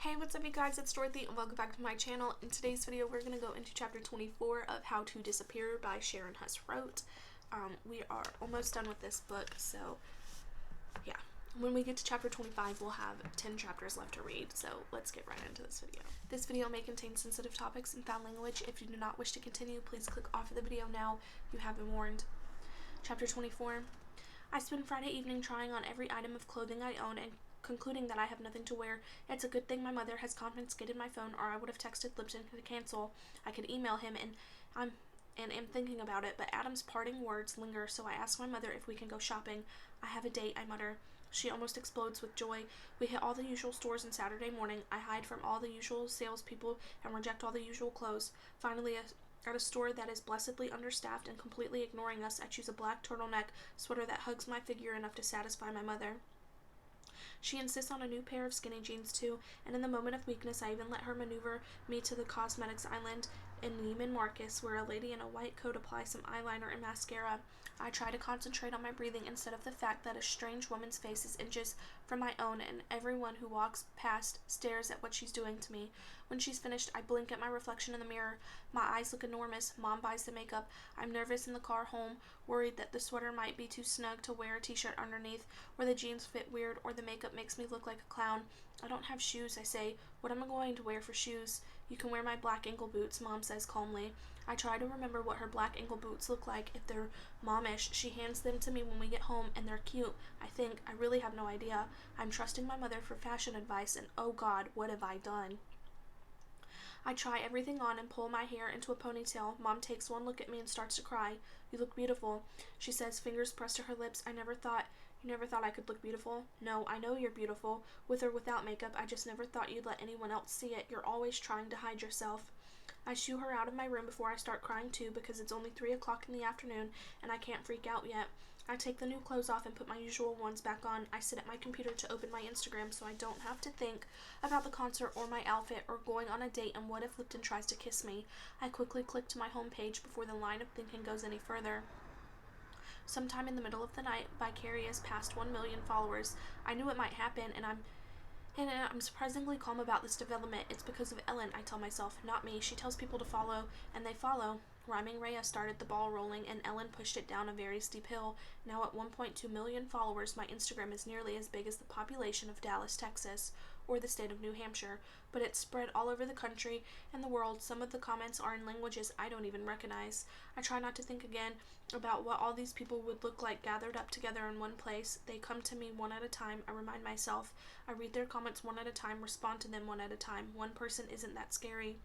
Hey, what's up you guys, it's Dorothy and welcome back to my channel. In today's video we're going to go into chapter 24 of How to Disappear by Sharon Huss Wrote. We are almost done with this book, so yeah. When we get to chapter 25 we'll have 10 chapters left to read, so let's get right into this video. This video may contain sensitive topics and foul language. If you do not wish to continue, please click off of the video now. You have been warned. Chapter 24. I spend Friday evening trying on every item of clothing I own and concluding that I have nothing to wear. It's a good thing my mother has confiscated my phone, or I would have texted Lipton to cancel. I could email him and am thinking about it, but Adam's parting words linger, so I ask my mother if we can go shopping. I have a date, I mutter. She almost explodes with joy. We hit all the usual stores on Saturday morning. I hide from all the usual salespeople and reject all the usual clothes. Finally, at a store that is blessedly understaffed and completely ignoring us, I choose a black turtleneck sweater that hugs my figure enough to satisfy my mother. She insists on a new pair of skinny jeans too, and in the moment of weakness I even let her maneuver me to the cosmetics island in Neiman Marcus, where a lady in a white coat applies some eyeliner and mascara. I try to concentrate on my breathing instead of the fact that a strange woman's face is inches from my own, and everyone who walks past stares at what she's doing to me. When she's finished, I blink at my reflection in the mirror. My eyes look enormous. Mom buys the makeup. I'm nervous in the car home, worried that the sweater might be too snug to wear a t-shirt underneath, or the jeans fit weird, or the makeup makes me look like a clown. I don't have shoes, I say. What am I going to wear for shoes? You can wear my black ankle boots, Mom says calmly. I try to remember what her black ankle boots look like. If they're momish, she hands them to me when we get home, and they're cute. I think. I really have no idea. I'm trusting my mother for fashion advice, and oh God, what have I done? I try everything on and pull my hair into a ponytail. Mom takes one look at me and starts to cry. You look beautiful, she says, fingers pressed to her lips. You never thought I could look beautiful? No, I know you're beautiful, with or without makeup. I just never thought you'd let anyone else see it. You're always trying to hide yourself. I shoo her out of my room before I start crying too, because it's only 3 o'clock in the afternoon and I can't freak out yet. I take the new clothes off and put my usual ones back on. I sit at my computer to open my Instagram so I don't have to think about the concert or my outfit or going on a date and what if Lipton tries to kiss me. I quickly click to my home page before the line of thinking goes any further. Sometime in the middle of the night, Vicarious passed 1 million followers. I knew it might happen, and I'm surprisingly calm about this development. It's because of Ellen, I tell myself, not me. She tells people to follow, and they follow. Rhyming Rhea started the ball rolling, and Ellen pushed it down a very steep hill. Now at 1.2 million followers, my Instagram is nearly as big as the population of Dallas, Texas, or the state of New Hampshire, but it's spread all over the country and the world. Some of the comments are in languages I don't even recognize. I try not to think again about what all these people would look like gathered up together in one place. They come to me one at a time. I remind myself. I read their comments one at a time, respond to them one at a time. One person isn't that scary.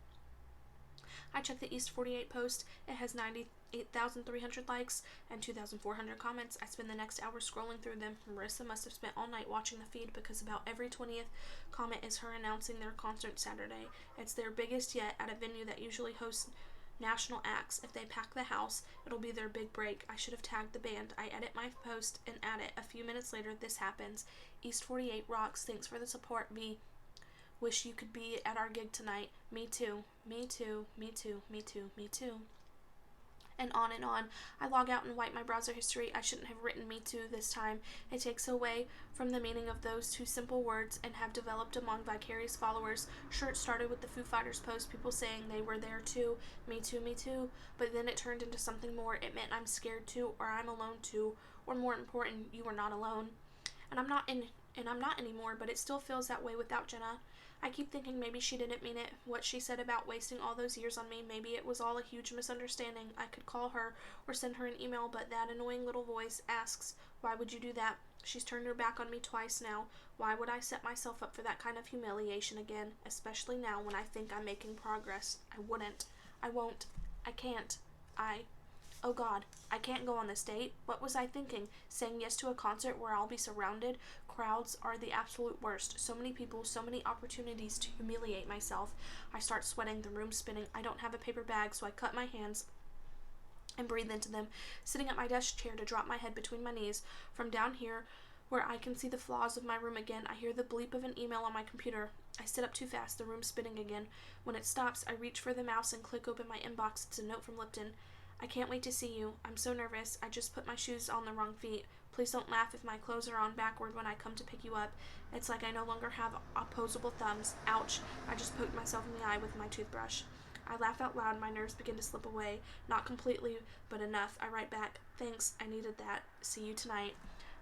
I check the East 48 post. It has 98,300 likes and 2,400 comments. I spend the next hour scrolling through them. Marissa must have spent all night watching the feed, because about every 20th comment is her announcing their concert Saturday. It's their biggest yet, at a venue that usually hosts national acts. If they pack the house, it'll be their big break. I should have tagged the band. I edit my post and add it. A few minutes later, this happens. East 48 rocks. Thanks for the support, V. Wish you could be at our gig tonight. Me too. Me too. Me too. Me too. Me too. And on and on. I log out and wipe my browser history. I shouldn't have written me too this time. It takes away from the meaning of those two simple words and have developed among Vicarious followers. Sure, it started with the Foo Fighters post, people saying they were there too. Me too, me too. But then it turned into something more. It meant I'm scared too, or I'm alone too, or more important, you are not alone. And I'm not anymore, but it still feels that way without Jenna. I keep thinking maybe she didn't mean it, what she said about wasting all those years on me. Maybe it was all a huge misunderstanding. I could call her or send her an email, but that annoying little voice asks, why would you do that? She's turned her back on me twice now. Why would I set myself up for that kind of humiliation again, especially now when I think I'm making progress? I wouldn't. I won't. I can't. Oh God, I can't go on this date. What was I thinking? Saying yes to a concert where I'll be surrounded? Crowds are the absolute worst. So many people, so many opportunities to humiliate myself. I start sweating, the room spinning. I don't have a paper bag, so I cut my hands and breathe into them, sitting at my desk chair to drop my head between my knees. From down here, where I can see the flaws of my room again, I hear the bleep of an email on my computer. I sit up too fast, the room spinning again. When it stops, I reach for the mouse and click open my inbox. It's a note from Lipton. I can't wait to see you. I'm so nervous. I just put my shoes on the wrong feet. Please don't laugh if my clothes are on backward when I come to pick you up. It's like I no longer have opposable thumbs. Ouch. I just poked myself in the eye with my toothbrush. I laugh out loud. My nerves begin to slip away. Not completely, but enough. I write back, thanks, I needed that. See you tonight.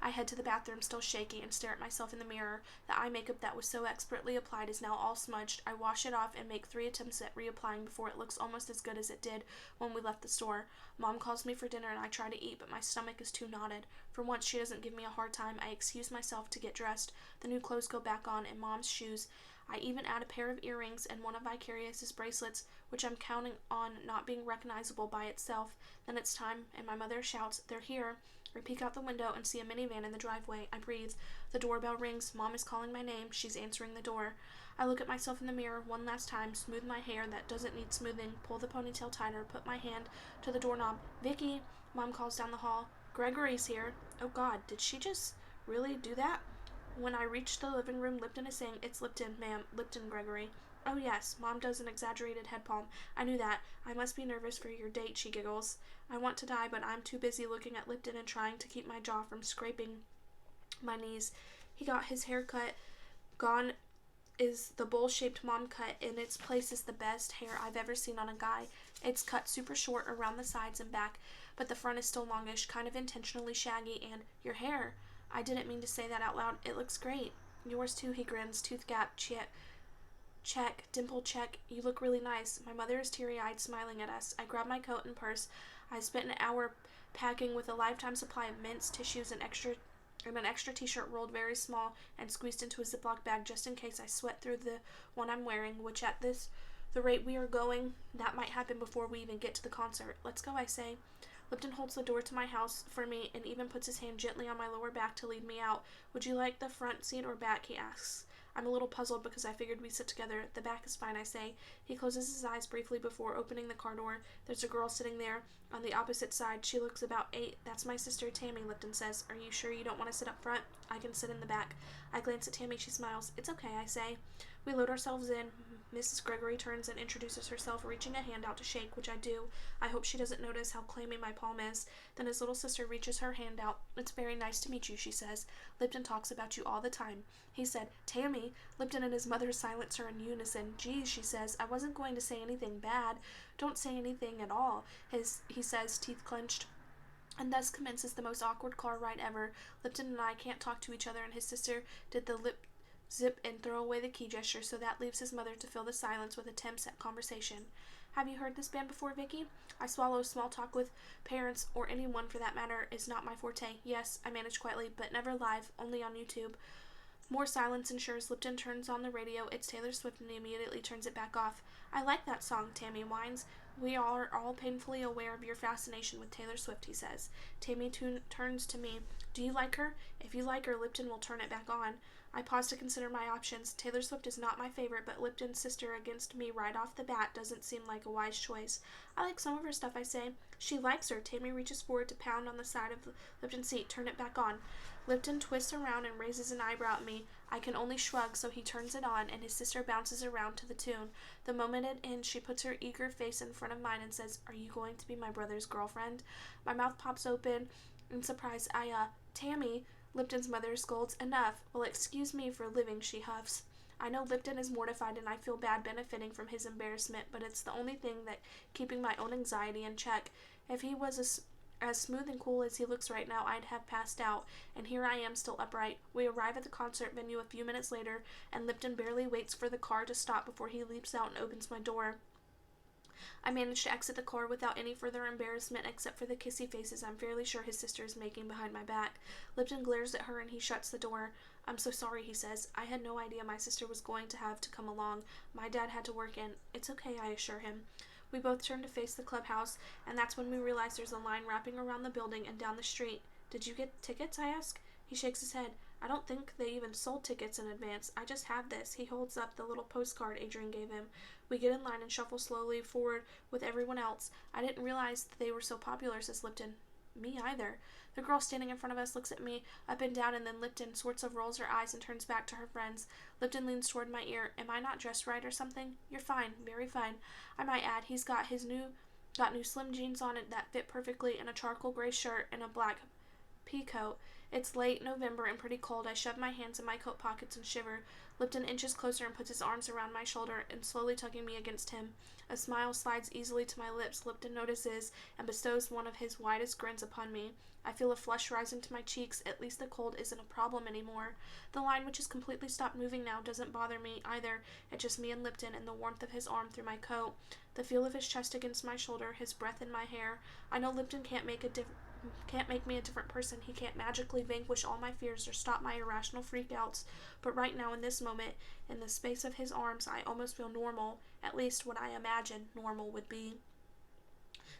I head to the bathroom, still shaky, and stare at myself in the mirror. The eye makeup that was so expertly applied is now all smudged. I wash it off and make 3 attempts at reapplying before it looks almost as good as it did when we left the store. Mom calls me for dinner and I try to eat, but my stomach is too knotted. For once, she doesn't give me a hard time. I excuse myself to get dressed. The new clothes go back on and Mom's shoes. I even add a pair of earrings and one of Vicarious's bracelets, which I'm counting on not being recognizable by itself. Then it's time, and my mother shouts, they're here. I peek out the window and see a minivan in the driveway. I breathe. The doorbell rings. Mom is calling my name. She's answering the door. I look at myself in the mirror one last time, smooth my hair that doesn't need smoothing, pull the ponytail tighter, put my hand to the doorknob. Vicky! Mom calls down the hall. Gregory's here. Oh God, did she just really do that? When I reach the living room, Lipton is saying, it's Lipton, ma'am. Lipton, Gregory. Oh yes, Mom does an exaggerated head palm. I knew that. I must be nervous for your date, she giggles. I want to die, but I'm too busy looking at Lipton and trying to keep my jaw from scraping my knees. He got his hair cut. Gone is the bowl-shaped mom cut. In its place is the best hair I've ever seen on a guy. It's cut super short around the sides and back, but the front is still longish, kind of intentionally shaggy, and your hair. I didn't mean to say that out loud. It looks great. Yours too, he grins. Tooth gap, check, dimple check. You look really nice. My mother is teary-eyed, smiling at us. I grab my coat and purse. I spent an hour packing with a lifetime supply of mints, tissues, and an extra t-shirt rolled very small and squeezed into a Ziploc bag just in case I sweat through the one I'm wearing, which at the rate we are going, that might happen before we even get to the concert. Let's go, I say. Lipton holds the door to my house for me and even puts his hand gently on my lower back to lead me out. Would you like the front seat or back, he asks. I'm a little puzzled because I figured we'd sit together. The back is fine, I say. He closes his eyes briefly before opening the car door. There's a girl sitting there on the opposite side. She looks about 8. That's my sister, Tammy, Lipton says. Are you sure you don't want to sit up front? I can sit in the back. I glance at Tammy. She smiles. It's okay, I say. We load ourselves in. Mrs. Gregory turns and introduces herself, reaching a hand out to shake, which I do. I hope she doesn't notice how clammy my palm is. Then his little sister reaches her hand out. It's very nice to meet you, she says. Lipton talks about you all the time. He said, Tammy. Lipton and his mother silence her in unison. Geez, she says, I wasn't going to say anything bad. Don't say anything at all, he says, teeth clenched. And thus commences the most awkward car ride ever. Lipton and I can't talk to each other, and his sister did the lip zip and throw away the key gesture, so that leaves his mother to fill the silence with attempts at conversation. Have you heard this band before, Vicky? I swallow. Small talk with parents, or anyone for that matter, is not my forte. Yes, I manage quietly, but never live, only on YouTube. More silence ensures. Lipton turns on the radio. It's Taylor Swift, and he immediately turns it back off. I like that song, Tammy whines. We are all painfully aware of your fascination with Taylor Swift, he says. Tammy turns to me. Do you like her? If you like her, Lipton will turn it back on. I pause to consider my options. Taylor Swift is not my favorite, but Lipton's sister against me right off the bat doesn't seem like a wise choice. I like some of her stuff, I say. She likes her. Tammy reaches forward to pound on the side of Lipton's seat. Turn it back on. Lipton twists around and raises an eyebrow at me. I can only shrug, so he turns it on, and his sister bounces around to the tune. The moment it ends, she puts her eager face in front of mine and says, Are you going to be my brother's girlfriend? My mouth pops open in surprise. Tammy, Lipton's mother scolds. Enough. Well, excuse me for living, she huffs. I know Lipton is mortified and I feel bad benefiting from his embarrassment, but it's the only thing that keeping my own anxiety in check. If he was as smooth and cool as he looks right now, I'd have passed out, and here I am still upright. We arrive at the concert venue a few minutes later, and Lipton barely waits for the car to stop before he leaps out and opens my door. I manage to exit the car without any further embarrassment except for the kissy faces I'm fairly sure his sister is making behind my back. Lipton glares at her and he shuts the door. I'm so sorry, he says. I had no idea my sister was going to have to come along. My dad had to work in. It's okay, I assure him. We both turn to face the clubhouse, and that's when we realize there's a line wrapping around the building and down the street. Did you get tickets? I ask. He shakes his head. I don't think they even sold tickets in advance. I just have this. He holds up the little postcard Adrian gave him. We get in line and shuffle slowly forward with everyone else. I didn't realize they were so popular, says Lipton. Me either. The girl standing in front of us looks at me up and down, and then Lipton sorts of rolls her eyes and turns back to her friends. Lipton leans toward my ear. Am I not dressed right or something? You're fine. Very fine. I might add, he's got new slim jeans on it that fit perfectly, and a charcoal gray shirt and a black pea coat. It's late November and pretty cold. I shove my hands in my coat pockets and shiver. Lipton inches closer and puts his arms around my shoulder and slowly tugging me against him. A smile slides easily to my lips. Lipton notices and bestows one of his widest grins upon me. I feel a flush rising to my cheeks. At least the cold isn't a problem anymore. The line, which has completely stopped moving now, doesn't bother me either. It's just me and Lipton and the warmth of his arm through my coat. The feel of his chest against my shoulder, his breath in my hair. I know Lipton can't make me a different person. He can't magically vanquish all my fears or stop my irrational freakouts. But right now, in this moment, in the space of his arms, I almost feel normal. At least what I imagine normal would be.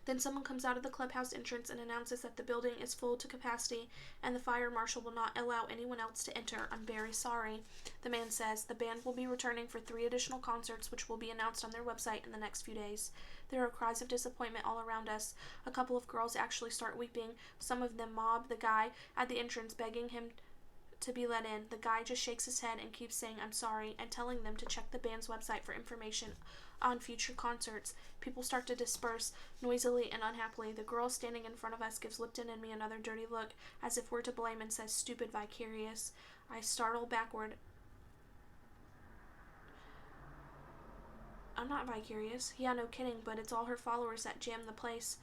Then someone comes out of the clubhouse entrance and announces that the building is full to capacity and the fire marshal will not allow anyone else to enter. I'm very sorry. The man says the band will be returning for 3 additional concerts, which will be announced on their website in the next few days. There are cries of disappointment all around us. A couple of girls actually start weeping. Some of them mob the guy at the entrance, begging him to be let in. The guy just shakes his head and keeps saying I'm sorry and telling them to check the band's website for information on future concerts. People start to disperse noisily and unhappily. The girl standing in front of us gives Lipton and me another dirty look, as if we're to blame, and says, "Stupid Vicarious." I startle backward. I'm not Vicarious. Yeah, no kidding, but it's all her followers that jam the place.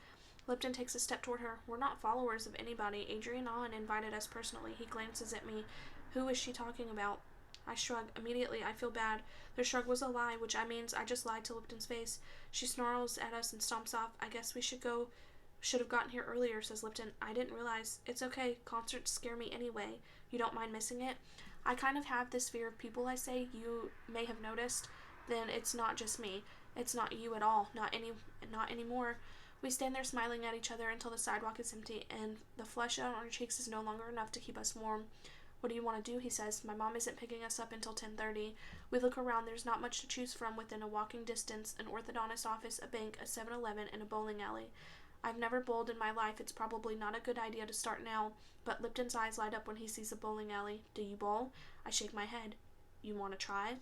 Lipton takes a step toward her. We're not followers of anybody. Adrian Allen invited us personally. He glances at me. Who is she talking about? I shrug. Immediately, I feel bad. The shrug was a lie, which means I just lied to Lipton's face. She snarls at us and stomps off. I guess we should have gotten here earlier, says Lipton. I didn't realize. It's okay. Concerts scare me anyway. You don't mind missing it? I kind of have this fear of people, I say. You may have noticed. Then it's not just me. It's not you at all. Not anymore. We stand there smiling at each other until the sidewalk is empty and the flush on our cheeks is no longer enough to keep us warm. What do you want to do? He says. My mom isn't picking us up until 10:30. We look around. There's not much to choose from within a walking distance. An orthodontist office, a bank, a 7-Eleven, and a bowling alley. I've never bowled in my life. It's probably not a good idea to start now. But Lipton's eyes light up when he sees a bowling alley. Do you bowl? I shake my head. You want to try?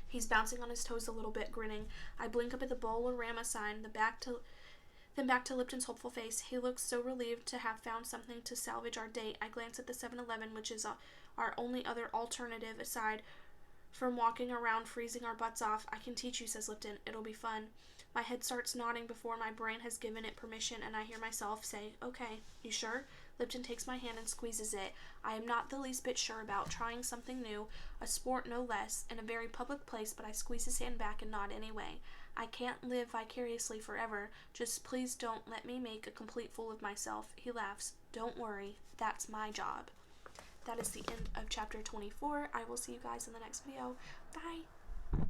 He's bouncing on his toes a little bit, grinning. I blink up at the Bowl-O-Rama sign, then back to Lipton's hopeful face. He looks so relieved to have found something to salvage our date. I glance at the 7-Eleven, which is our only other alternative aside from walking around freezing our butts off. I can teach you, says Lipton. It'll be fun. My head starts nodding before my brain has given it permission, and I hear myself say, okay. You sure? Lipton takes my hand and squeezes it. I am not the least bit sure about trying something new, a sport no less, in a very public place, but I squeeze his hand back and nod anyway. I can't live vicariously forever. Just please don't let me make a complete fool of myself. He laughs. Don't worry. That's my job. That is the end of chapter 24. I will see you guys in the next video. Bye.